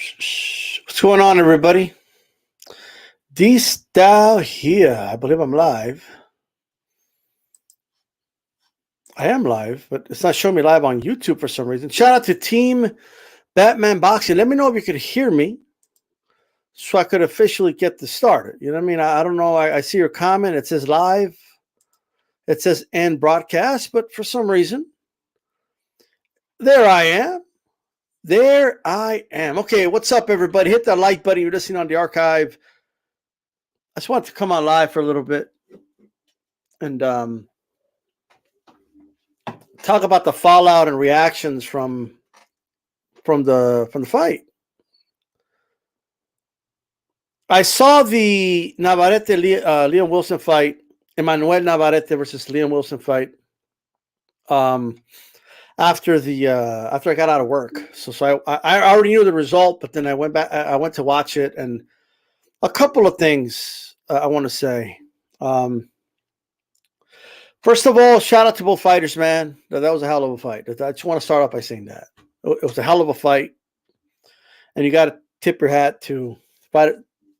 What's going on, everybody? D-Style here. I believe I'm live. I am live, but it's not showing me live on YouTube for some reason. Shout out to Team Batman Boxing. Let me know if you could hear me so I could officially get this started. You know what I mean? I don't know. I see your comment. It says live. It says end broadcast, but for some reason, there I am. There I am. Okay, what's up, everybody? Hit that like button. You're listening on the archive. I just wanted to come on live for a little bit and talk about the fallout and reactions from the fight. I saw the Navarette Liam Wilson fight, Emmanuel Navarette versus Liam Wilson fight. After I got out of work, so I already knew the result, but then I went back. I went to watch it, and a couple of things I want to say. First of all, shout out to both fighters, man. That was a hell of a fight. I just want to start off by saying that it was a hell of a fight, and you got to tip your hat to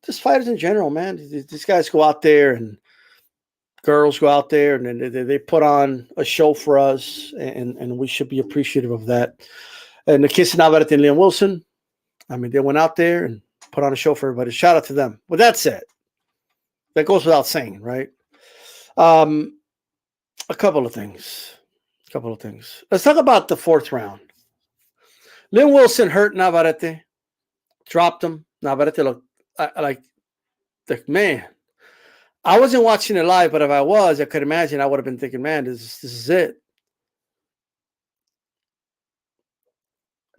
just fighters in general, man. These guys go out there, and girls go out there, and they put on a show for us, and we should be appreciative of that. And the kids Navarette and Liam Wilson, I mean, they went out there and put on a show for everybody. Shout out to them. With that said, that goes without saying, right? A couple of things. Let's talk about the fourth round. Liam Wilson hurt Navarette, dropped him. Navarette looked like, man. I wasn't watching it live, but if I was, I could imagine I would have been thinking, man, this is it.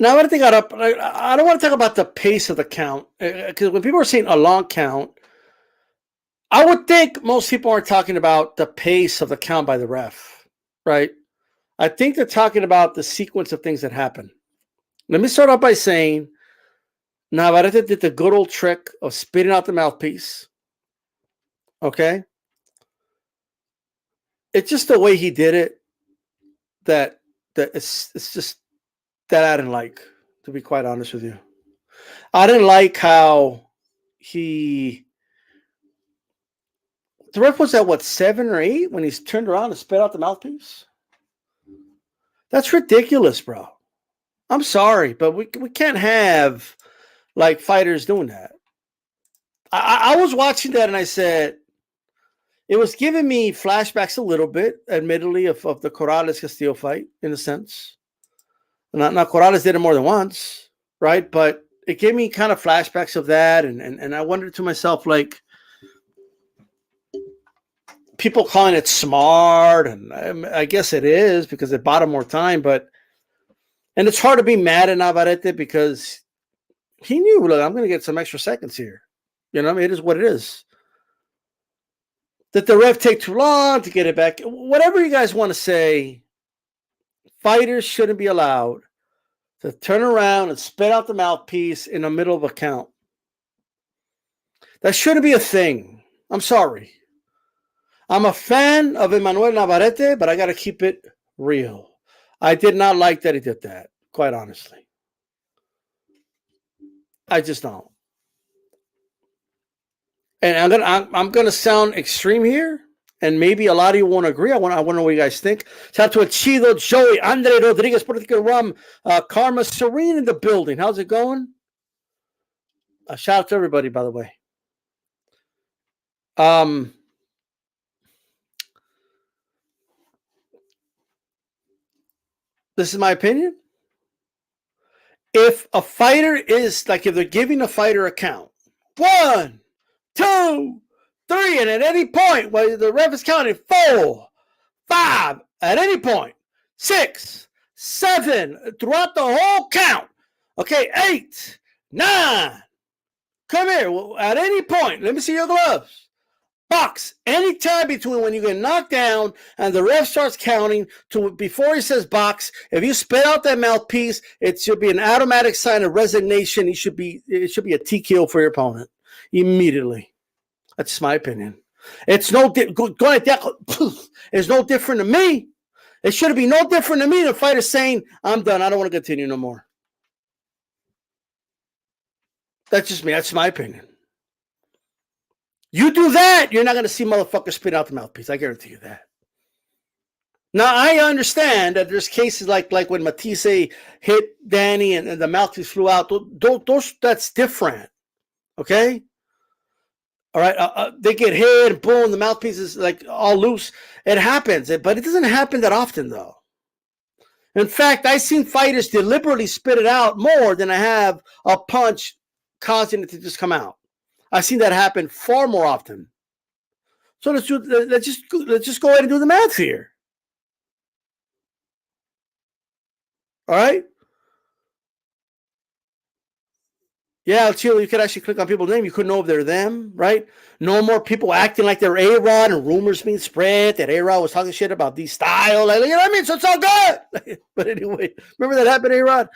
Navarette got up. I don't want to talk about the pace of the count, because when people are saying a long count, I would think most people aren't talking about the pace of the count by the ref, right? I think they're talking about the sequence of things that happen. Let me start off by saying Navarette did the good old trick of spitting out the mouthpiece. Okay? It's just the way he did it that it's just that I didn't like, to be quite honest with you. I didn't like how the ref was at, what, 7 or 8 when he's turned around and spit out the mouthpiece? That's ridiculous, bro. I'm sorry, but we can't have, like, fighters doing that. I was watching that, and I said, it was giving me flashbacks a little bit, admittedly, of the Corrales-Castillo fight, in a sense. Now, Corrales did it more than once, right? But it gave me kind of flashbacks of that, and I wondered to myself, like, people calling it smart, and I guess it is because it bought him more time, and it's hard to be mad at Navarette because he knew, look, I'm going to get some extra seconds here. You know, I mean, it is what it is. Did the ref take too long to get it back? Whatever you guys want to say, fighters shouldn't be allowed to turn around and spit out the mouthpiece in the middle of a count. That shouldn't be a thing. I'm sorry. I'm a fan of Emmanuel Navarette, but I got to keep it real. I did not like that he did that, quite honestly. I just don't. And I'm gonna sound extreme here, and maybe a lot of you won't agree. I want to know what you guys think. Shout out to Chido, Joey, Andre Rodriguez, Puerto Rico Rum, Karma Serene in the building. How's it going? Shout out to everybody, by the way. This is my opinion. If a fighter is, like, if they're giving a fighter a count, 1, 2, 3, and at any point where the ref is counting 4, 5, at any point, 6, 7, throughout the whole count, okay, 8, 9, come here, at any point, let me see your gloves. Box, anytime between when you get knocked down and the ref starts counting to before he says box, if you spit out that mouthpiece, it should be an automatic sign of resignation. It should be a TKO for your opponent immediately. That's my opinion. It's no different to me. It should be no different to me than fighters saying, I'm done. I don't want to continue no more. That's just me. That's my opinion. You do that, you're not going to see motherfuckers spit out the mouthpiece. I guarantee you that. Now, I understand that there's cases like when Matisse hit Danny and the mouthpiece flew out. Those that's different. Okay? All right? They get hit, and boom, the mouthpiece is like all loose. It happens, but it doesn't happen that often, though. In fact, I've seen fighters deliberately spit it out more than I have a punch causing it to just come out. I've seen that happen far more often. So let's just go ahead and do the math here. All right? Yeah, Chile, you could actually click on people's name. You couldn't know if they're them, right? No more people acting like they're A-Rod and rumors being spread that A-Rod was talking shit about these style. Like, you know what I mean? So it's all good. But anyway, remember that happened, A-Rod?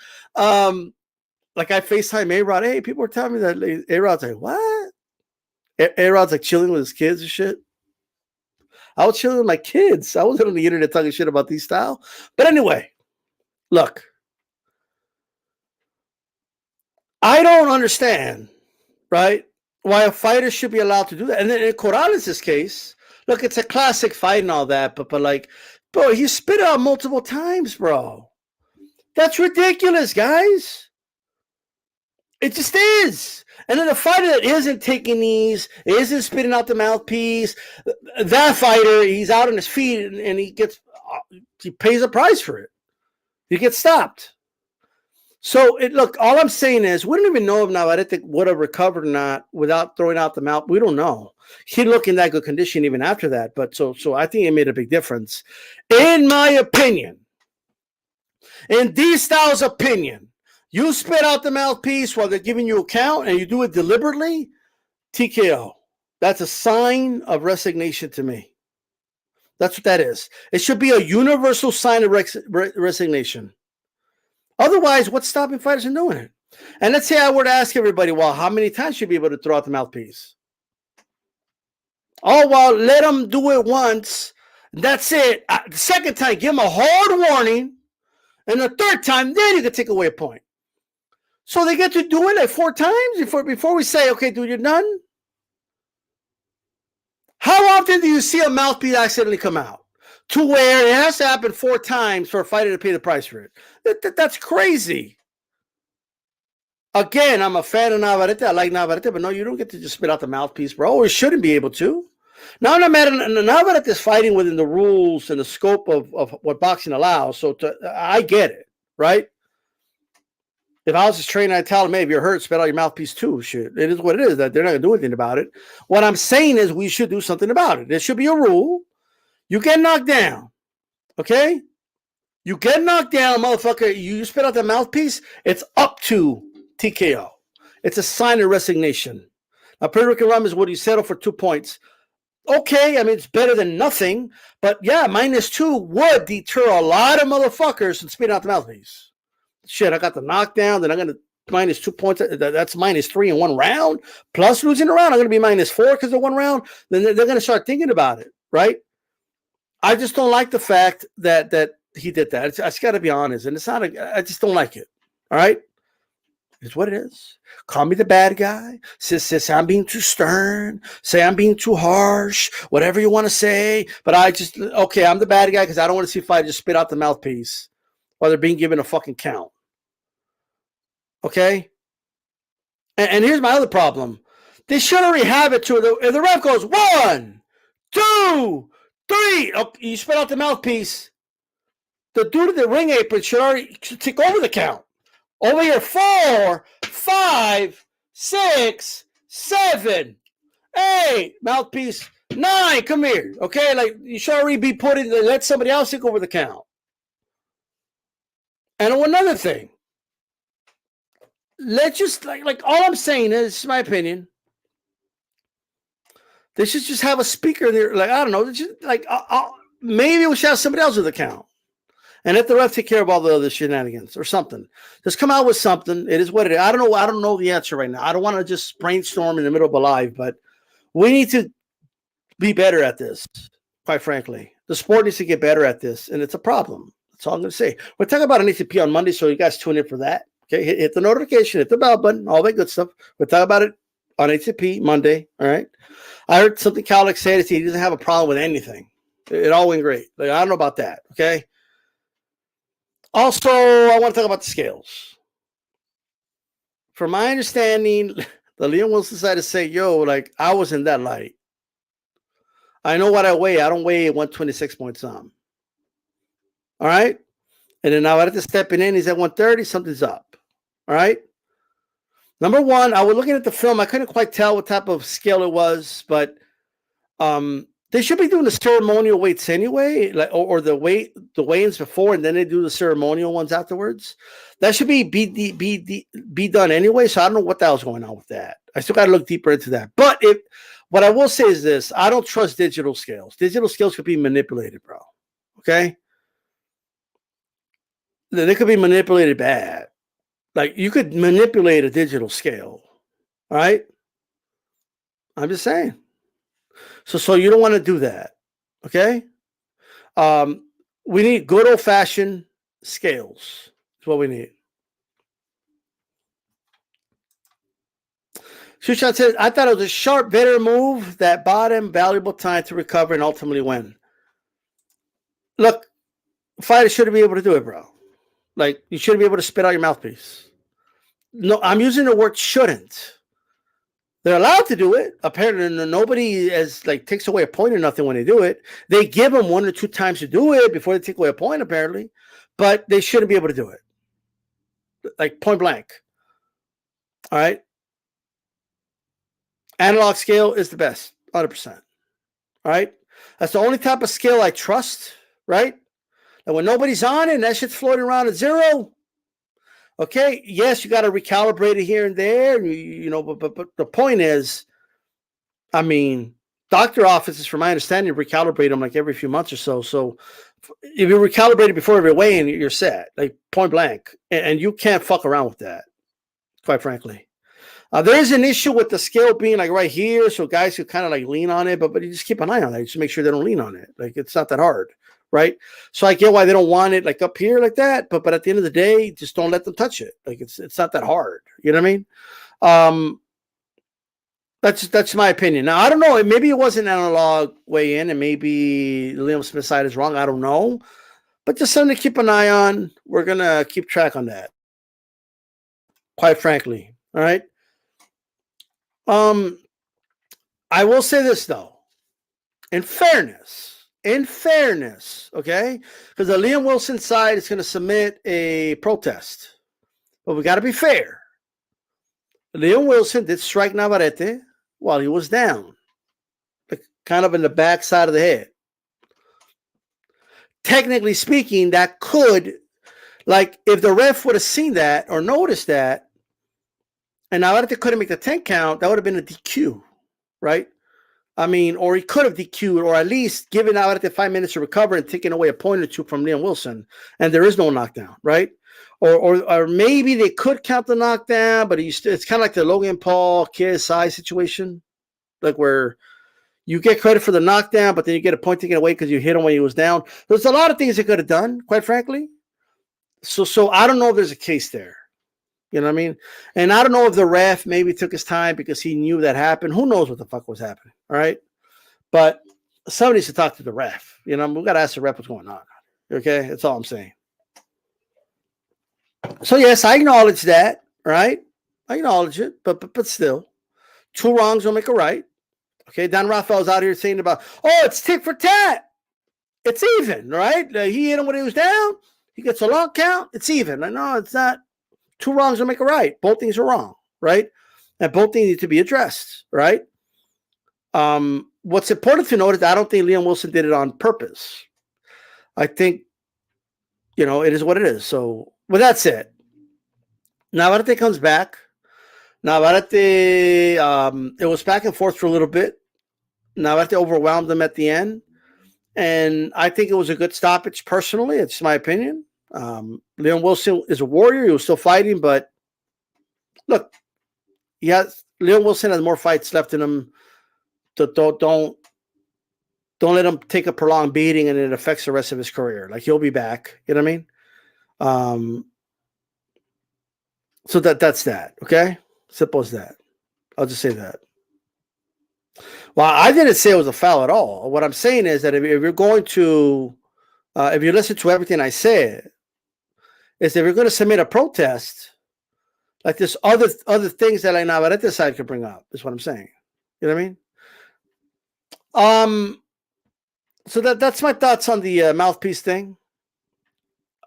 Like I FaceTime A-Rod. Hey, people were telling me that A-Rod's like, what? A-Rod's like chilling with his kids and shit. I was chilling with my kids. I wasn't on the internet talking shit about these style. But anyway, look. I don't understand, right, why a fighter should be allowed to do that. And then in Corrales' case, look, it's a classic fight and all that, but like, bro, he spit out multiple times, bro. That's ridiculous, guys. It just is. And then the fighter that isn't taking these, isn't spitting out the mouthpiece, that fighter, he's out on his feet and he pays a price for it. He gets stopped. So, look, all I'm saying is we don't even know if Navarette would have recovered or not without throwing out the mouth. We don't know. He looked in that good condition even after that. But so I think it made a big difference. In my opinion, in these styles' opinion, you spit out the mouthpiece while they're giving you a count and you do it deliberately, TKO. That's a sign of resignation to me. That's what that is. It should be a universal sign of resignation. Otherwise, what's stopping fighters from doing it? And let's say I were to ask everybody, well, how many times should you be able to throw out the mouthpiece? Oh, well, let them do it once. That's it. The second time, give them a hard warning. And the third time, then you can take away a point. So they get to do it like 4 times before we say, okay, dude, you're done? How often do you see a mouthpiece accidentally come out? To where it has to happen 4 times for a fighter to pay the price for it. That's crazy. Again, I'm a fan of Navarette. I like Navarette, but no, you don't get to just spit out the mouthpiece, bro. Or you shouldn't be able to. Now, no matter, Navarette is fighting within the rules and the scope of what boxing allows. So I get it, right? If I was his trainer, I'd tell him, hey, if you're hurt, spit out your mouthpiece too. Shit. It is what it is. That they're not going to do anything about it. What I'm saying is we should do something about it. There should be a rule. You get knocked down, okay? You get knocked down, motherfucker. You spit out the mouthpiece, it's up to TKO. It's a sign of resignation. Now, Puerto Rican rum is what you settle for 2 points. Okay, I mean, it's better than nothing, but yeah, -2 would deter a lot of motherfuckers from spitting out the mouthpiece. Shit, I got the knockdown, then I'm going to -2 points. That's -3 in 1 round. Plus losing a round, I'm going to be -4 because of 1 round. Then they're going to start thinking about it, right? I just don't like the fact that he did that. I just got to be honest, and it's not. I just don't like it. All right, it's what it is. Call me the bad guy. Say I'm being too stern. Say I'm being too harsh. Whatever you want to say, but I'm the bad guy because I don't want to see fighters just spit out the mouthpiece while they're being given a fucking count. Okay, and here's my other problem. They should already have it to if the ref goes 1, 2, 3. Okay, you spit out the mouthpiece. The dude in the ring apron should take over the count. Over here, 4, 5, 6, 7, 8. Mouthpiece 9. Come here. Okay, like you should already be let somebody else take over the count. And another thing. Let's just like all I'm saying is my opinion. They should just have a speaker there. Like, I don't know. Maybe we should have somebody else with the count. And let the ref take care of all the other shenanigans or something. Just come out with something. It is what it is. I don't know the answer right now. I don't want to just brainstorm in the middle of a live, but we need to be better at this, quite frankly. The sport needs to get better at this, and it's a problem. That's all I'm going to say. We're talking about an ATP on Monday, so you guys tune in for that. Okay, hit the notification, hit the bell button, all that good stuff. We'll talk about it on ATP Monday. All right. I heard something Kalik said. He doesn't have a problem with anything. It all went great. Like, I don't know about that. Okay. Also, I want to talk about the scales. From my understanding, the Liam Wilson side to say, yo, like, I wasn't that light. I know what I weigh. I don't weigh 126 point some. All right. And then now after stepping in, he's at 130. Something's up. All right. Number one, I was looking at the film. I couldn't quite tell what type of scale it was, but they should be doing the ceremonial weights anyway, like or the weigh-ins before, and then they do the ceremonial ones afterwards. That should be done anyway. So I don't know what the hell's going on with that. I still got to look deeper into that. But what I will say is this: I don't trust digital scales. Digital scales could be manipulated, bro. Okay, they could be manipulated bad. Like, you could manipulate a digital scale, all right? I'm just saying. So you don't want to do that, okay? We need good old-fashioned scales. That's what we need. Shushan says, I thought it was a sharp, better move that bought him valuable time to recover and ultimately win. Look, fighters shouldn't be able to do it, bro. Like, you shouldn't be able to spit out your mouthpiece. No, I'm using the word shouldn't. They're allowed to do it. Apparently, nobody takes away a point or nothing when they do it. They give them 1 or 2 times to do it before they take away a point, apparently. But they shouldn't be able to do it. Like, point blank. All right? Analog scale is the best, 100%. All right? That's the only type of scale I trust, right? And when nobody's on it and that shit's floating around at zero, okay, yes, you got to recalibrate it here and there, but the point is, I mean, doctor offices, from my understanding, recalibrate them like every few months or so. So if you recalibrate it before every weigh-in, you're set, like point blank, and you can't fuck around with that, quite frankly. There is an issue with the scale being like right here, so guys could kind of like lean on it, but you just keep an eye on that. Just make sure they don't lean on it. Like, it's not that hard. Right. So I get why they don't want it like up here like that. But at the end of the day, just don't let them touch it. Like, it's not that hard. You know what I mean? That's my opinion. Now, I don't know. Maybe it was an analog weigh in, and maybe Liam Smith's side is wrong. I don't know. But just something to keep an eye on. We're going to keep track on that, quite frankly. All right. I will say this, though. In fairness, okay? Because the Liam Wilson side is going to submit a protest. But we got to be fair. Liam Wilson did strike Navarette while he was down, kind of in the back side of the head. Technically speaking, that could, like, if the ref would have seen that or noticed that, and Navarette couldn't make the 10 count, that would have been a DQ, right? I mean, or he could have DQ'd, or at least given Navarette 5 minutes to recover and taken away a point or two from Liam Wilson, and there is no knockdown, right? Or maybe they could count the knockdown, but it's kind of like the Logan Paul KSI situation, like where you get credit for the knockdown, but then you get a point taken away because you hit him when he was down. There's a lot of things they could have done, quite frankly. So I don't know if there's a case there. You know what I mean? And I don't know if the ref maybe took his time because he knew that happened. Who knows what the fuck was happening? All right. But somebody needs to talk to the ref. You know, we got to ask the ref what's going on. Okay. That's all I'm saying. So, yes, I acknowledge that. Right. I acknowledge it. But still, 2 wrongs don't make a right. Okay. Don Rafael's out here saying about, oh, it's tit for tat. It's even. Right. He hit him when he was down. He gets a long count. It's even. I know it's not. 2 wrongs don't make a right. Both things are wrong, right? And both things need to be addressed, right? What's important to note is I don't think Liam Wilson did it on purpose. I think, it is what it is. So, with that said, Navarette comes back. Navarette, it was back and forth for a little bit. Navarette overwhelmed him at the end. And I think it was a good stoppage, personally. It's my opinion. Liam Wilson is a warrior. He was still fighting, but look, Liam Wilson has more fights left in him. Don't let him take a prolonged beating and it affects the rest of his career. Like, he'll be back. You know what I mean? So that's that. Okay, simple as that. I'll just say that. Well, I didn't say it was a foul at all. What I'm saying is that if you're going to, if you listen to everything I said, is if you're going to submit a protest, like there's other things that like Navarette side could bring up. Is what I'm saying. You know what I mean? So that's my thoughts on the mouthpiece thing.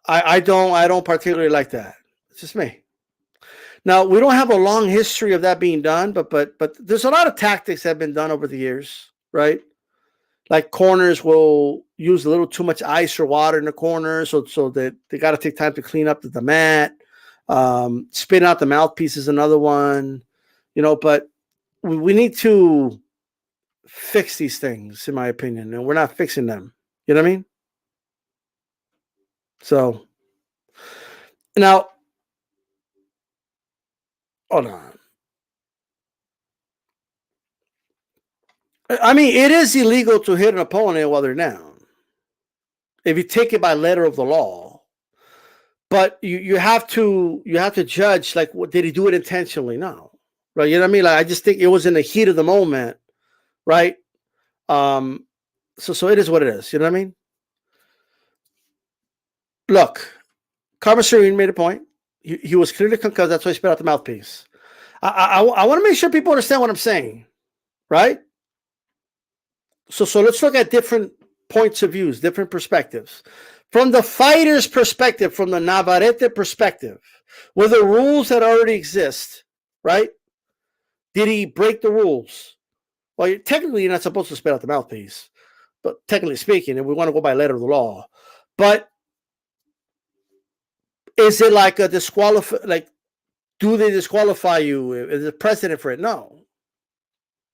I don't particularly like that. It's just me. Now we don't have a long history of that being done, but there's a lot of tactics that have been done over the years, right? Like corners will use a little too much ice or water in the corner, so that they got to take time to clean up the mat. Spin out the mouthpiece is another one, but we need to fix these things, in my opinion, and we're not fixing them. You know what I mean? So now, hold on. I mean, it is illegal to hit an opponent while they're down if you take it by letter of the law. But you have to judge, like, what did he do it intentionally? No, right? You know what I mean? Like, I just think it was in the heat of the moment, right? So it is what it is. You know what I mean? Look, Carmen Serene made a point. He was clearly concussed. That's why he spit out the mouthpiece. I want to make sure people understand what I'm saying, right? So let's look at different points of views, different perspectives. From the fighter's perspective, from the Navarette perspective, with the rules that already exist, right? Did he break the rules? Well, technically, you're not supposed to spit out the mouthpiece, but technically speaking, if we want to go by letter of the law. But is it like a disqualify? Like, do they disqualify you? Is there precedent for it? No,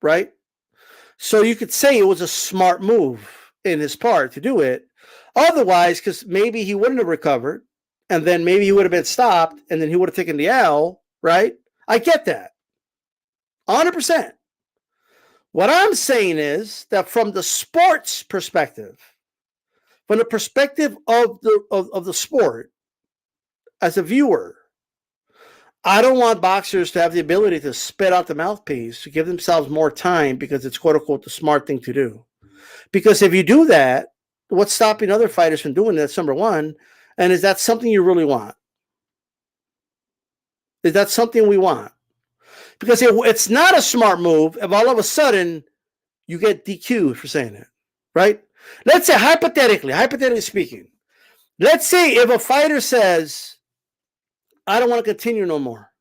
right? So you could say it was a smart move in his part to do it. Otherwise, because maybe he wouldn't have recovered, and then maybe he would have been stopped, and then he would have taken the L, right? I get that. 100%. What I'm saying is that from the sports perspective, from the perspective of the sport, as a viewer, I don't want boxers to have the ability to spit out the mouthpiece to give themselves more time because it's quote unquote the smart thing to do. Because if you do that, what's stopping other fighters from doing that? That's number one. And is that something you really want? Is that something we want? Because it's not a smart move if all of a sudden you get DQ'd for saying it, right? Let's say, hypothetically speaking, let's say if a fighter says, I don't want to continue no more.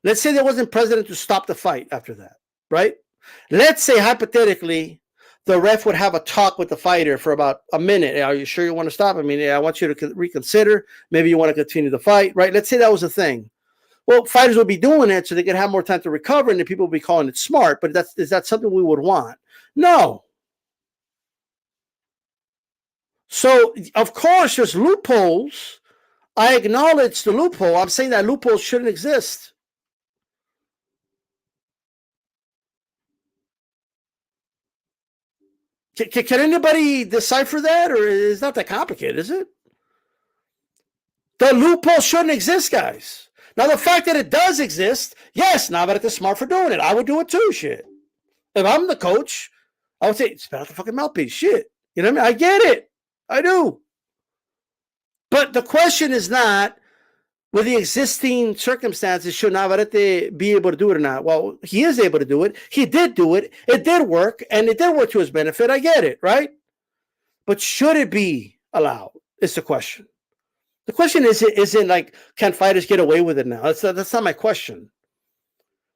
Let's say there wasn't precedent to stop the fight after that, right? Let's say, hypothetically, the ref would have a talk with the fighter for about a minute. Are you sure you want to stop? I mean, I want you to reconsider. Maybe you want to continue the fight, right? Let's say that was a thing. Well, fighters would be doing it so they could have more time to recover, and the people would be calling it smart. But is that something we would want? No. So, of course, there's loopholes. I acknowledge the loophole. I'm saying that loopholes shouldn't exist. Can anybody decipher that, or is not that complicated, is it? The loophole shouldn't exist, guys. Now, the fact that it does exist, yes, Navarette is smart for doing it. I would do it too, shit. If I'm the coach, I would say, spit out the fucking mouthpiece, shit. You know what I mean? I get it. I do. But the question is not, with the existing circumstances, should Navarette be able to do it or not? Well, he is able to do it. He did do it. It did work, and it did work to his benefit. I get it, right? But should it be allowed is the question. The question isn't like, can fighters get away with it now? That's not my question.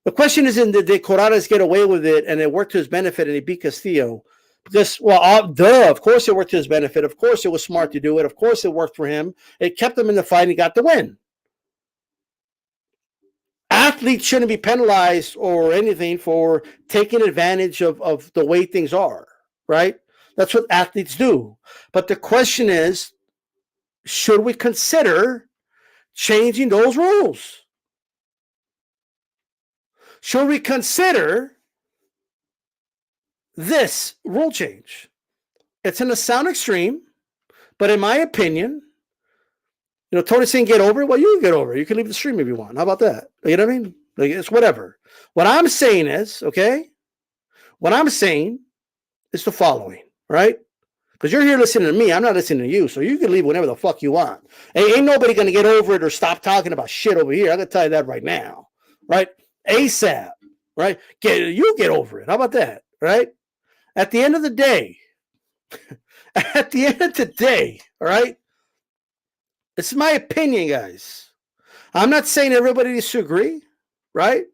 The question isn't, did Corrales get away with it and it worked to his benefit and he beat Castillo? Because, well, of course it worked to his benefit. Of course it was smart to do it. Of course it worked for him. It kept him in the fight and he got the win. Athletes shouldn't be penalized or anything for taking advantage of the way things are, right? That's what athletes do. But the question is, should we consider changing those rules? Should we consider this rule change? It's going to sound extreme, but in my opinion, Tony's saying get over it. Well, you can get over it. You can leave the stream if you want. How about that? You know what I mean? Like, it's whatever. What I'm saying is, okay? What I'm saying is the following, right? Because you're here listening to me. I'm not listening to you. So you can leave whenever the fuck you want. Ain't nobody going to get over it or stop talking about shit over here. I'm going to tell you that right now, right? ASAP, right? You get over it. How about that, right? At the end of the day, all right? It's my opinion, guys. I'm not saying everybody disagree, right?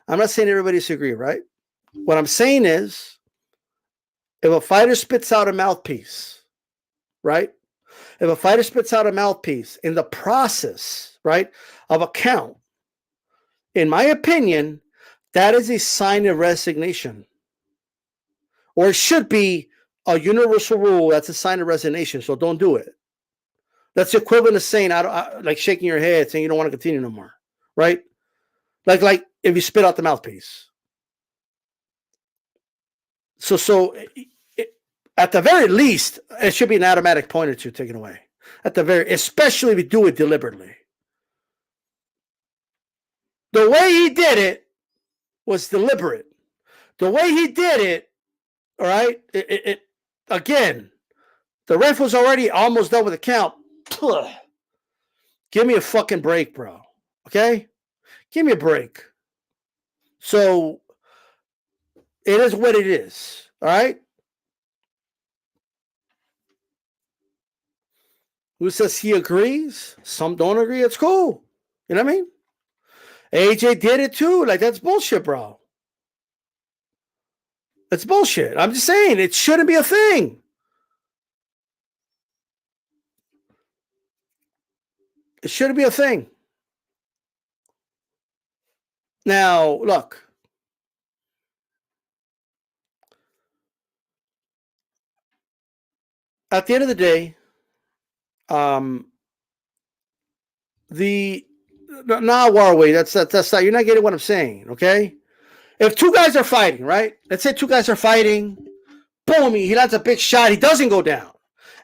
I'm not saying everybody disagree, right? What I'm saying is, if a fighter spits out a mouthpiece, right? If a fighter spits out a mouthpiece in the process, right, of a count, in my opinion, that is a sign of resignation. Or it should be a universal rule that's a sign of resignation, so don't do it. That's equivalent to saying, like shaking your head, saying you don't want to continue no more, right? Like if you spit out the mouthpiece. So at the very least, it should be an automatic point or two taken away. Especially if you do it deliberately. The way he did it was deliberate. The way he did it, all right, again, the ref was already almost done with the count. Give me a fucking break, bro. Okay? Give me a break. So it is what it is. All right? Who says he agrees? Some don't agree. It's cool. You know what I mean? AJ did it too. Like, that's bullshit, bro. It's bullshit. I'm just saying it shouldn't be a thing. It shouldn't be a thing. Now, look. At the end of the day, Warway, that's not, you're not getting what I'm saying, okay? If two guys are fighting, right? Let's say two guys are fighting, boom, he lands a big shot, he doesn't go down.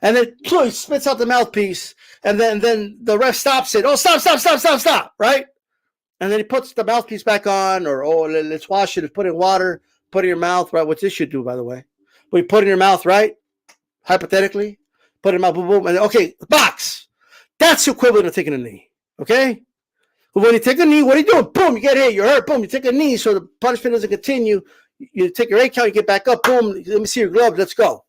And then he spits out the mouthpiece, and then the ref stops it. Oh, stop, right? And then he puts the mouthpiece back on, or let's wash it, put it in water, put it in your mouth, right? What this should do, by the way. But you put it in your mouth, right? Hypothetically, put it in my boom, boom, and okay, box. That's equivalent to taking a knee, okay? But when you take a knee, what are you doing? Boom, you get hit, you're hurt, boom, you take a knee so the punishment doesn't continue. You take your 8 count, you get back up, boom, let me see your glove, let's go.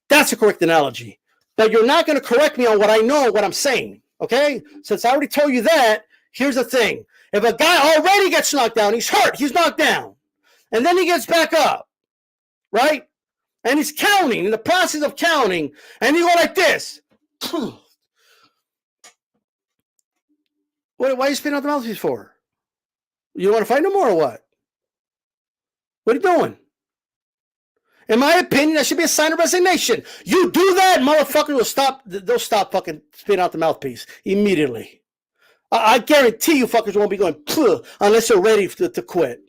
That's a correct analogy. But you're not going to correct me on what I know, what I'm saying, okay? Since I already told you that, here's the thing. If a guy already gets knocked down, he's hurt, he's knocked down, and then he gets back up, right? And he's counting, in the process of counting, and you go like this. Why are you spitting out the mouthpiece for? You don't want to fight no more or what? What are you doing? In my opinion, that should be a sign of resignation. You do that, motherfuckers they'll stop fucking spitting out the mouthpiece immediately. I guarantee you fuckers won't be going, unless you're ready to quit.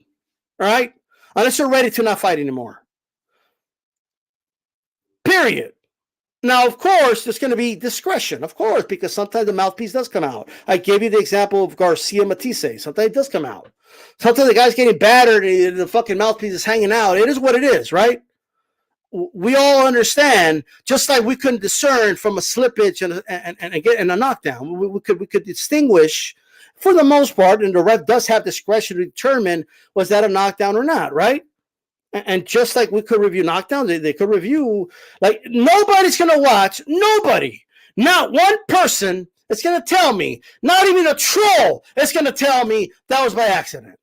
All right? Unless you're ready to not fight anymore. Period. Now, of course, there's going to be discretion, of course, because sometimes the mouthpiece does come out. I gave you the example of Garcia Matisse. Sometimes it does come out. Sometimes the guy's getting battered and the fucking mouthpiece is hanging out. It is what it is, right? We all understand, just like we couldn't discern from a slippage and a knockdown. We could distinguish for the most part, and the ref does have discretion to determine was that a knockdown or not, right? And just like we could review knockdowns, they could review, like, nobody's going to watch, nobody, not one person is going to tell me, not even a troll is going to tell me that was by accident.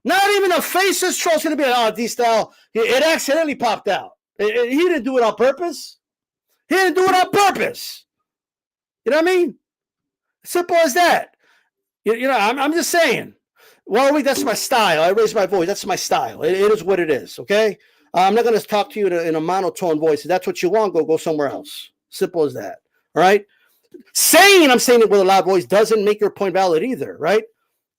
Not even a faceless troll is going to be like, oh, D-Style, it accidentally popped out. He didn't do it on purpose. He didn't do it on purpose. You know what I mean? Simple as that. I'm just saying. Well, that's my style. I raise my voice. That's my style. It is what it is, okay? I'm not going to talk to you in a monotone voice. If that's what you want, go somewhere else. Simple as that, all right? I'm saying it with a loud voice doesn't make your point valid either, right?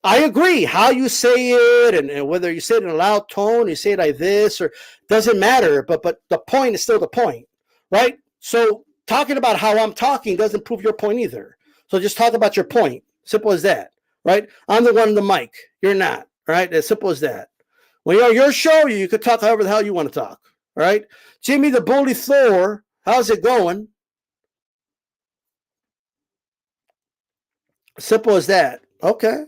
I agree. How you say it and whether you say it in a loud tone, you say it like this, or doesn't matter, but the point is still the point, right? So talking about how I'm talking doesn't prove your point either. So just talk about your point. Simple as that, right? I'm the one on the mic. You're not, right? As simple as that. When you're on your show, you could talk however the hell you want to talk, right? Jimmy the Bully Thor, how's it going? Simple as that. Okay.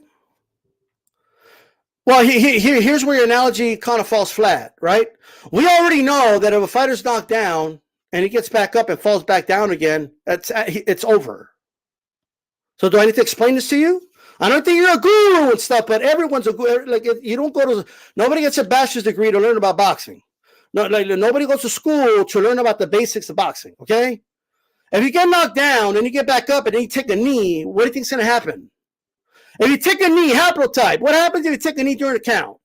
Well, here's where your analogy kind of falls flat, right? We already know that if a fighter's knocked down and he gets back up and falls back down again, it's over. So do I need to explain this to you? I don't think you're a guru and stuff, but everyone's a guru. Like, you don't go to, nobody gets a bachelor's degree to learn about boxing. No, like, nobody goes to school to learn about the basics of boxing, okay? If you get knocked down and you get back up and then you take a knee, what do you think's going to happen? If you take a knee, haplotype, what happens if you take a knee during a count?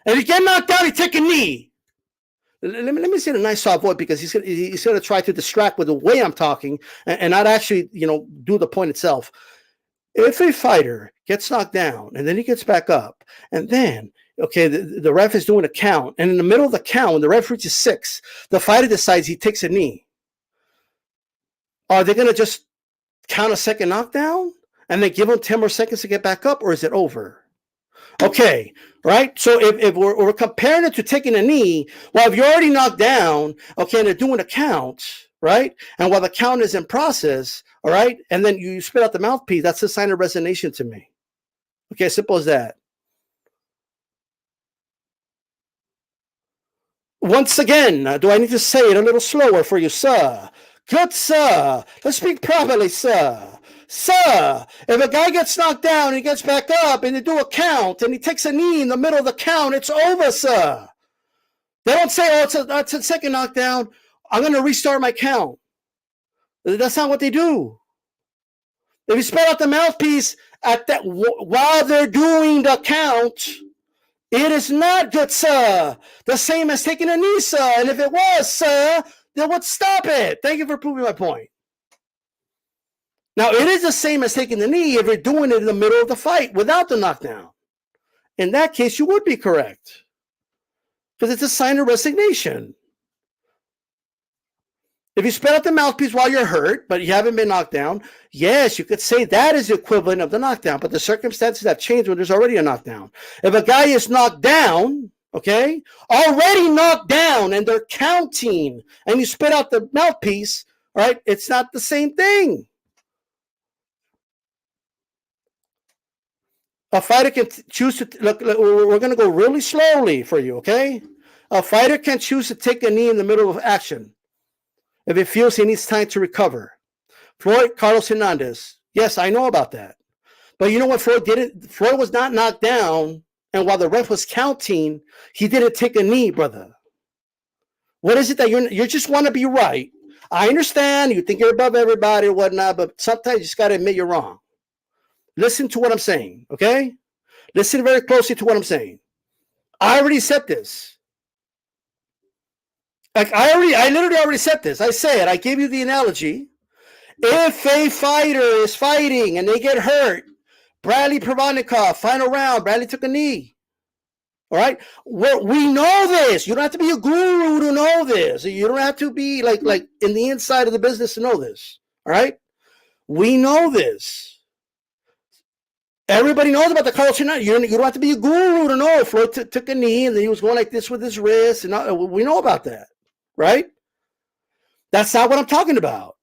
If you get knocked down, you take a knee. Let me say a nice soft voice, because he's gonna try to distract with the way I'm talking and not actually, do the point itself. If a fighter gets knocked down and then he gets back up, and then, okay, the ref is doing a count, and in the middle of the count, when the ref reaches 6, the fighter decides he takes a knee. Are they going to just count a second knockdown and then give him 10 more seconds to get back up, or is it over? Okay, right? So if we're comparing it to taking a knee, well, if you're already knocked down, okay, and they're doing a count, right? And while the count is in process, all right, and then you spit out the mouthpiece, that's a sign of resignation to me. Okay, simple as that. Once again, do I need to say it a little slower for you, sir? Good, sir. Let's speak properly, sir. Sir, if a guy gets knocked down and he gets back up and they do a count and he takes a knee in the middle of the count, it's over, sir. They don't say, oh, that's a second knockdown, I'm going to restart my count. That's not what they do. If you spit out the mouthpiece while they're doing the count, it is not good, sir. The same as taking a knee, sir. And if it was, sir, then what? Stop it. Thank you for proving my point. Now, it is the same as taking the knee if you're doing it in the middle of the fight without the knockdown. In that case, you would be correct, because it's a sign of resignation. If you spit out the mouthpiece while you're hurt, but you haven't been knocked down, yes, you could say that is the equivalent of the knockdown, but the circumstances have changed when there's already a knockdown. If a guy is knocked down, okay, already knocked down, and they're counting, and you spit out the mouthpiece, all right, it's not the same thing. A fighter can choose to, look, we're going to go really slowly for you, okay? A fighter can choose to take a knee in the middle of action if it feels he needs time to recover. Floyd Carlos Hernandez, yes, I know about that. But you know what Floyd didn't? Floyd was not knocked down, and while the ref was counting, he didn't take a knee, brother. What is it that you just want to be right? I understand, you think you're above everybody or whatnot, but sometimes you just got to admit you're wrong. Listen to what I'm saying, okay? Listen very closely to what I'm saying. I already said this. Like, I literally already said this. I said, I gave you the analogy. If a fighter is fighting and they get hurt, Bradley Provannikov, final round, Bradley took a knee. All right? We know this. You don't have to be a guru to know this. You don't have to be like in the inside of the business to know this. All right? We know this. Everybody knows about the culture. You don't have to be a guru to know. Floyd took a knee and then he was going like this with his wrist. And we know about that, right? That's not what I'm talking about.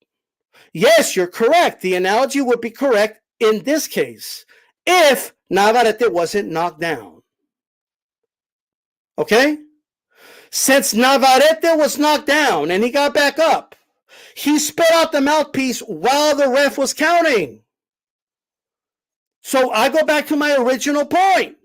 Yes, you're correct. The analogy would be correct in this case if Navarette wasn't knocked down. Okay? Since Navarette was knocked down and he got back up, he spit out the mouthpiece while the ref was counting. So I go back to my original point.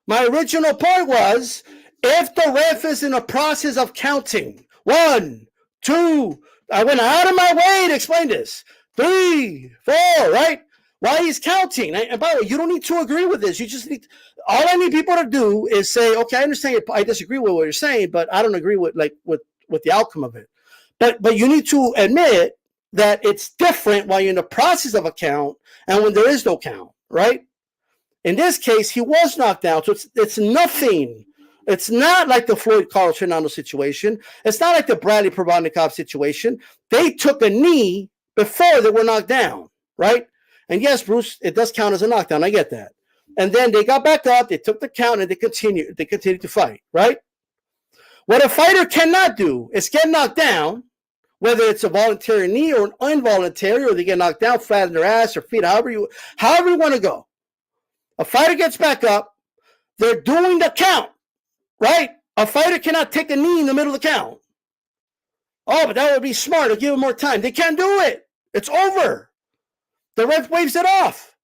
My original point was, if the ref is in a process of counting, 1, 2, I went out of my way to explain this, 3, 4, right? While he's counting, and by the way, you don't need to agree with this. You just need, all I need people to do is say, okay, I understand, I disagree with what you're saying, but I don't agree with the outcome of it. But you need to admit that it's different while you're in the process of a count and when there is no count, right? In this case, he was knocked down, so it's nothing. It's not like the Floyd Carlos Hernandez situation. It's not like the Bradley Provannikov situation. They took a knee, before they were knocked down, right? And yes, Bruce, it does count as a knockdown. I get that. And then they got back up, they took the count, and they continued to fight, right? What a fighter cannot do is get knocked down, whether it's a voluntary knee or an involuntary, or they get knocked down flat in their ass or feet, however you want to go. A fighter gets back up, they're doing the count, right? A fighter cannot take a knee in the middle of the count. Oh, but that would be smart to give them more time. They can't do it. It's over. The ref waves it off.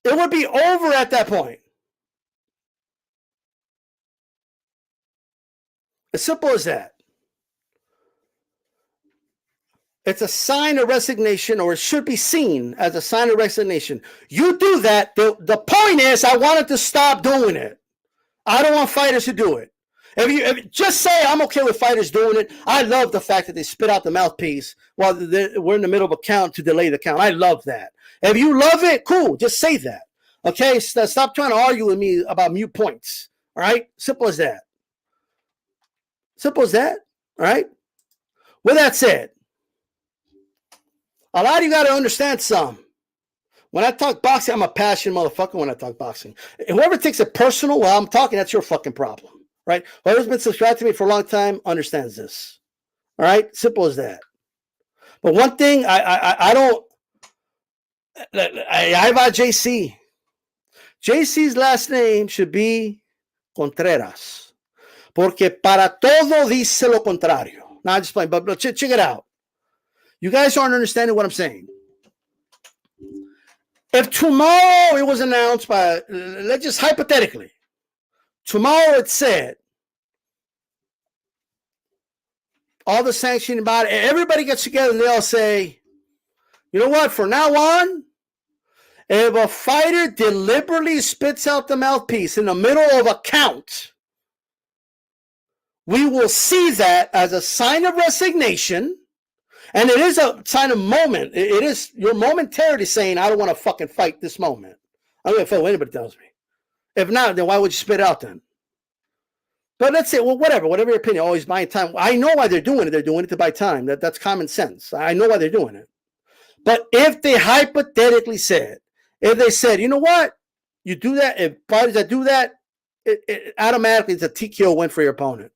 It would be over at that point. As simple as that. It's a sign of resignation, or it should be seen as a sign of resignation. You do that. The point is, I wanted to stop doing it. I don't want fighters to do it. If just say I'm okay with fighters doing it. I love the fact that they spit out the mouthpiece while we're in the middle of a count to delay the count. I love that. If you love it, cool. Just say that. Okay? Stop trying to argue with me about mute points. All right? Simple as that. Simple as that. All right? With that said, a lot of you got to understand something. When I talk boxing, I'm a passionate motherfucker when I talk boxing. Whoever takes it personal while I'm talking, that's your fucking problem. Right? Whoever's been subscribed to me for a long time understands this. All right? Simple as that. But one thing, I don't, I about JC. JC's last name should be Contreras. Porque para todo dice lo contrario. Now, I'm just playing, but check it out. You guys aren't understanding what I'm saying. If tomorrow it was announced by, let's just hypothetically, tomorrow it said, all the sanctioning body, everybody gets together and they all say, you know what, from now on, if a fighter deliberately spits out the mouthpiece in the middle of a count, we will see that as a sign of resignation. And it is a sign of moment. It is your momentarily saying, I don't want to fucking fight this moment. I don't give a fuck what anybody tells me. If not, then why would you spit out then? But let's say, well, whatever your opinion, always buying time. I know why they're doing it. They're doing it to buy time. That's common sense. I know why they're doing it. But if they hypothetically said, if they said, you know what, you do that, if fighters that do that, it automatically it's a TKO win for your opponent.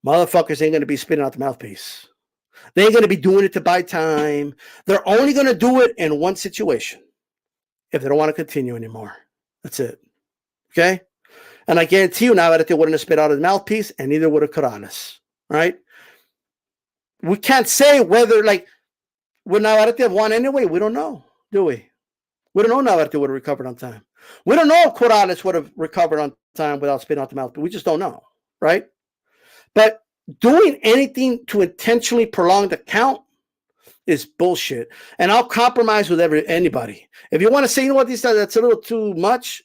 Motherfuckers ain't going to be spitting out the mouthpiece. They ain't going to be doing it to buy time. They're only going to do it in one situation. If they don't want to continue anymore. That's it. Okay? And I guarantee you now that they wouldn't have spit out his mouthpiece, and neither would have Karanes. Right? We can't say whether, like, would Navarette have won anyway? We don't know, do we? We don't know Navarette would have recovered on time. We don't know if Karanes would have recovered on time without spitting out the mouthpiece. We just don't know. Right? But doing anything to intentionally prolong the count is bullshit. And I'll compromise with anybody. If you want to say, you know what, that's a little too much,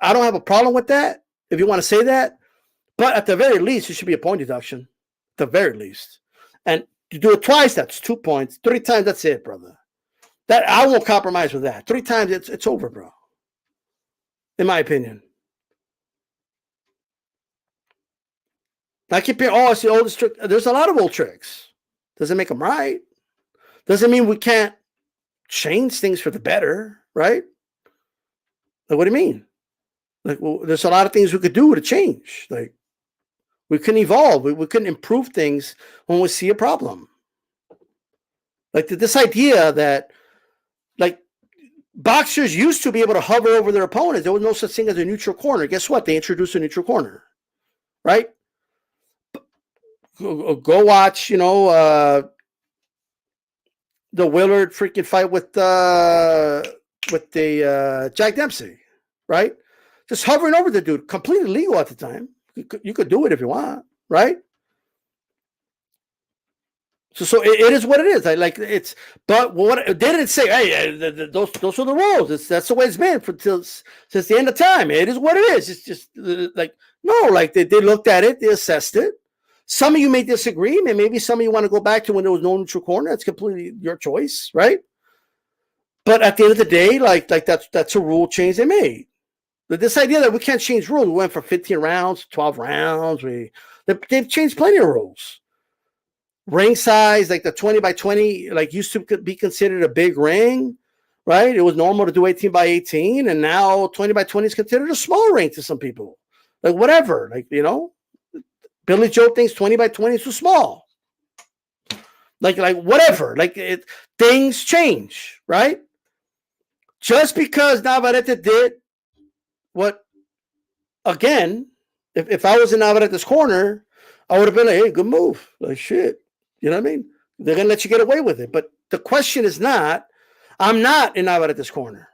I don't have a problem with that. If you want to say that. But at the very least, it should be a point deduction. At the very least. And to do it twice, that's 2 points. 3 times, that's it, brother. That I won't compromise with that. 3 times, it's over, bro. In my opinion. I keep hearing, oh, it's the oldest trick. There's a lot of old tricks. Doesn't make them right. Doesn't mean we can't change things for the better, right? Like, what do you mean? Like, well, there's a lot of things we could do to change. Like, we can evolve. We can improve things when we see a problem. Like this idea that, like, boxers used to be able to hover over their opponents. There was no such thing as a neutral corner. Guess what? They introduced a neutral corner, right? Go watch, the Willard freaking fight with the Jack Dempsey, right? Just hovering over the dude, completely legal at the time. You could do it if you want, right? So it is what it is. But what they didn't say, hey, those are the rules. That's the way it's been since the end of time. It is what it is. It's just like, no, like they looked at it, they assessed it. Some of you may disagree. Maybe some of you want to go back to when there was no neutral corner. That's completely your choice, right? But at the end of the day, like that's a rule change they made. But this idea that we can't change rules, we went from 15 rounds, 12 rounds. They've changed plenty of rules. ring size, like the 20 by 20, like used to be considered a big ring, right? It was normal to do 18 by 18, and now 20 by 20 is considered a small ring to some people. Like whatever, like, you know, Billy Joe thinks 20 by 20 is too small. Like whatever, things change, right? Just because Navarette did what, again, if I was in Navarette's corner, I would have been like, hey, good move. Like, shit. You know what I mean? They're going to let you get away with it. But the question is not, I'm not in Navarette's corner.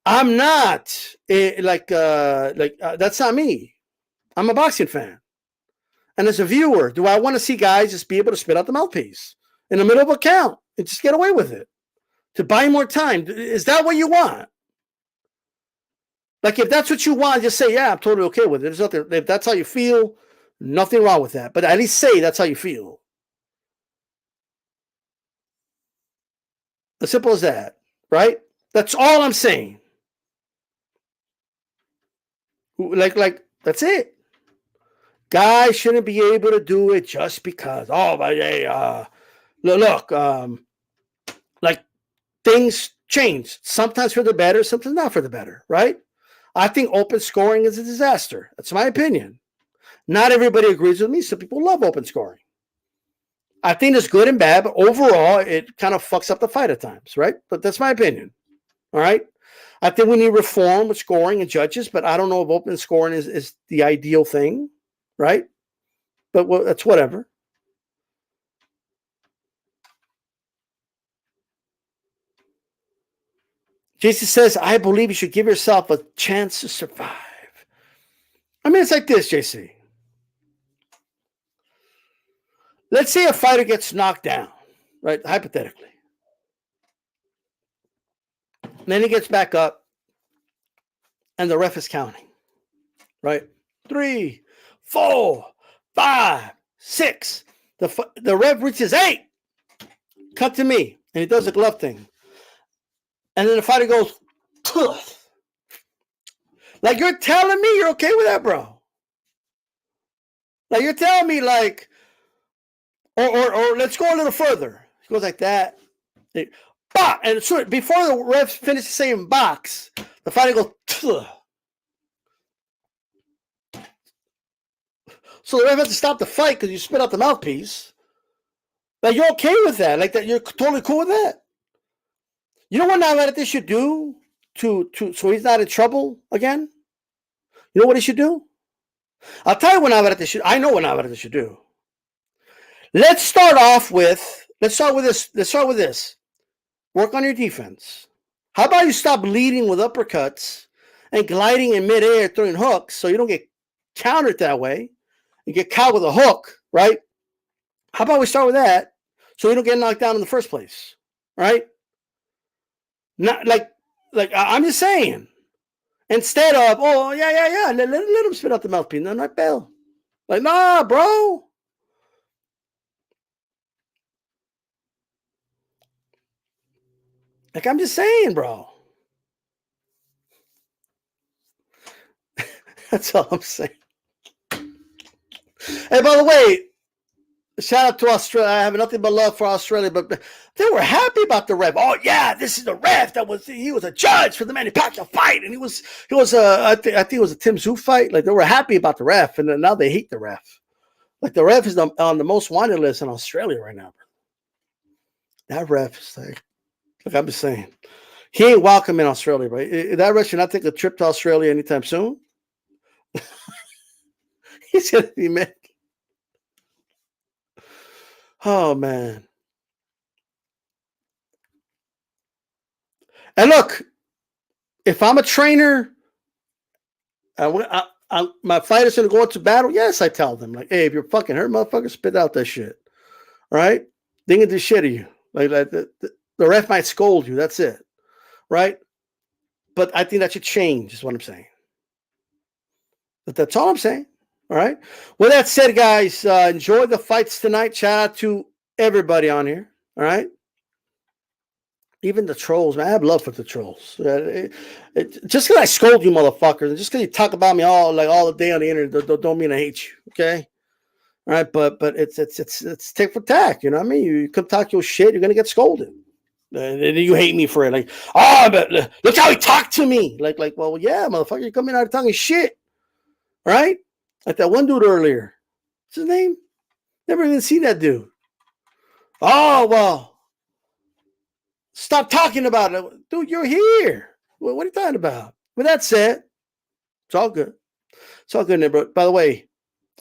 I'm not that's not me. I'm a boxing fan. And as a viewer, do I want to see guys just be able to spit out the mouthpiece in the middle of a count and just get away with it? To buy more time? Is that what you want? Like, if that's what you want, just say, yeah, I'm totally okay with it. There's nothing, if that's how you feel, nothing wrong with that. But at least say that's how you feel. As simple as that, right? That's all I'm saying. Like that's it. Guys shouldn't be able to do it just because. Oh, but hey, look, like things change. Sometimes for the better, sometimes not for the better, right? I think open scoring is a disaster. That's my opinion. Not everybody agrees with me. Some people love open scoring. I think it's good and bad, but overall, it kind of fucks up the fight at times, right? But that's my opinion. All right. I think we need reform with scoring and judges, but I don't know if open scoring is the ideal thing, right? But that's whatever. Jason says, I believe you should give yourself a chance to survive. I mean, it's like this, JC. Let's say a fighter gets knocked down, right? Hypothetically. And then he gets back up, and the ref is counting, right? 3, 4, 5, 6. The ref reaches 8. Cut to me. And he does the glove thing. And then the fighter goes, Pugh. Like, you're telling me you're okay with that, bro? Like, you're telling me, like, or let's go a little further. He goes like that. And so before the ref finishes saying box, the fighter goes, Pugh. So the ref has to stop the fight because you spit out the mouthpiece. Like, you're okay with that? Like, that you're totally cool with that? You know what Navarette should do so he's not in trouble again? You know what he should do? I'll tell you what Navarette should. I know what Navarette should do. Let's start with this. Work on your defense. How about you stop leading with uppercuts and gliding in midair, throwing hooks, so you don't get countered that way and get caught with a hook, right? How about we start with that, so you don't get knocked down in the first place, right? Not like I'm just saying. Instead of, oh yeah, let him spit out the mouthpiece. No, not Bill. Like, nah, bro. Like, I'm just saying, bro. That's all I'm saying. Hey, by the way, shout out to Australia. I have nothing but love for Australia, but they were happy about the ref. Oh yeah, this is the ref he was a judge for the Manny Pacquiao fight, and he was I think it was a Tim Tszyu fight. Like, they were happy about the ref, and then now they hate the ref. Like, the ref is on the most wanted list in Australia right now. That ref is like I'm just saying, he ain't welcome in Australia, right? That ref should not take a trip to Australia anytime soon. He's gonna be mad. Oh man. And look, if I'm a trainer, my fighter's gonna go into battle. Yes, I tell them, like, hey, if you're fucking hurt, motherfucker, spit out that shit. All right? They can do shit of you. Like the ref might scold you. That's it. Right? But I think that should change, is what I'm saying. But that's all I'm saying. All right? With that said, guys, enjoy the fights tonight. Shout out to everybody on here. All right? Even the trolls, man. I have love for the trolls. Just because I scold you motherfuckers, and just because you talk about me all the day on the internet, don't mean I hate you, okay? right? But it's tick for tack. You know what I mean? You come talk your shit, you're gonna get scolded, and you hate me for it. Like, oh, but look how he talked to me. Like, well, yeah, motherfucker, you're coming out of talking shit, right? Like that one dude earlier. What's his name? Never even seen that dude. Oh well, stop talking about it, dude. You're here. What are you talking about? With that said, it's all good. It's all good, bro. By the way,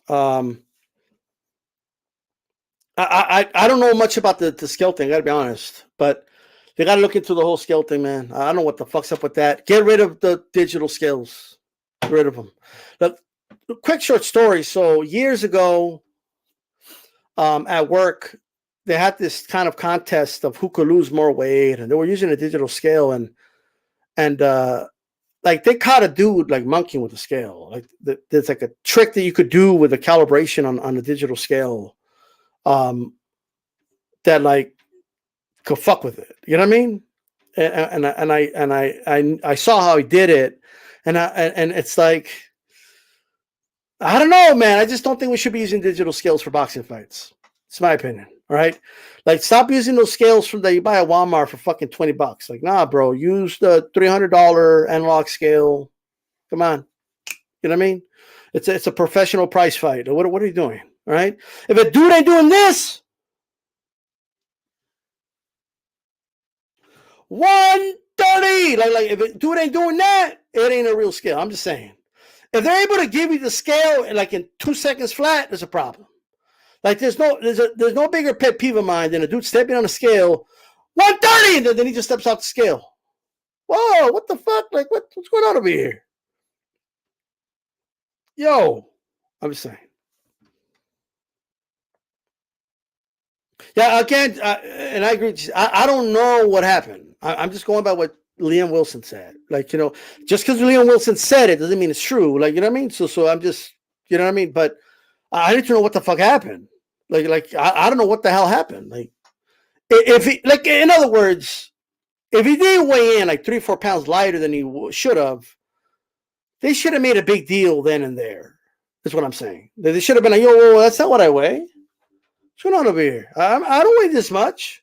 um, I don't know much about the scale thing. I gotta be honest, but they gotta look into the whole scale thing, man. I don't know what the fuck's up with that. Get rid of the digital scales. Get rid of them. Look, quick short story. So years ago, at work, they had this kind of contest of who could lose more weight, and they were using a digital scale, and like they caught a dude like monkeying with the scale. Like there's like a trick that you could do with the calibration on the digital scale, that like could fuck with it. You know what I mean? And I saw how he did it, and it's like, I don't know, man. I just don't think we should be using digital scales for boxing fights. It's my opinion. All right, like stop using those scales from that you buy at Walmart for fucking $20. Like, nah, bro. Use the $300 analog scale. Come on. You know what I mean? It's a professional price fight. What are you doing? All right. If a dude ain't doing this, 130. Like if a dude ain't doing that, it ain't a real scale. I'm just saying. If they're able to give you the scale like in 2 seconds flat, there's a problem. Like there's no bigger pet peeve of mine than a dude stepping on a scale, 130, and then he just steps off the scale. Whoa, what the fuck? Like what's going on over here? Yo, I'm just saying. Yeah, again, and I agree. I don't know what happened. I'm just going by what Liam Wilson said. Like, just because Liam Wilson said it doesn't mean it's true. Like, you know what I mean? So I'm just, you know what I mean? But I need to know what the fuck happened. Like I don't know what the hell happened. Like, if he, like, in other words, if he didn't weigh in like 3-4 pounds lighter than he should have, they should have made a big deal then and there. That's what I'm saying. They should have been like, yo, that's not what I weigh. What's going on over here? I don't weigh this much.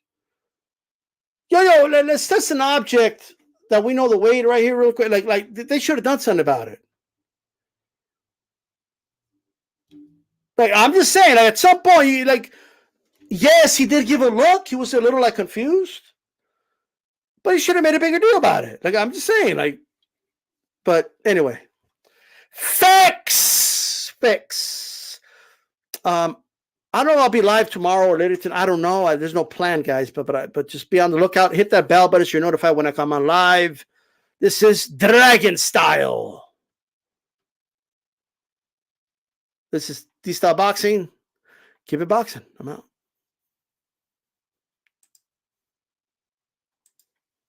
Yo, let's test an object that we know the weight right here real quick. Like they should have done something about it. Like, I'm just saying, like, at some point, yes, he did give a look. He was a little like confused, but he should have made a bigger deal about it. Like, I'm just saying, like, but anyway, fix. I don't know. I'll be live tomorrow or later tonight. I don't know. There's no plan, guys. But just be on the lookout. Hit that bell button so you're notified when I come on live. This is Dragon Style. This is D-Style Boxing. Keep it boxing. I'm out.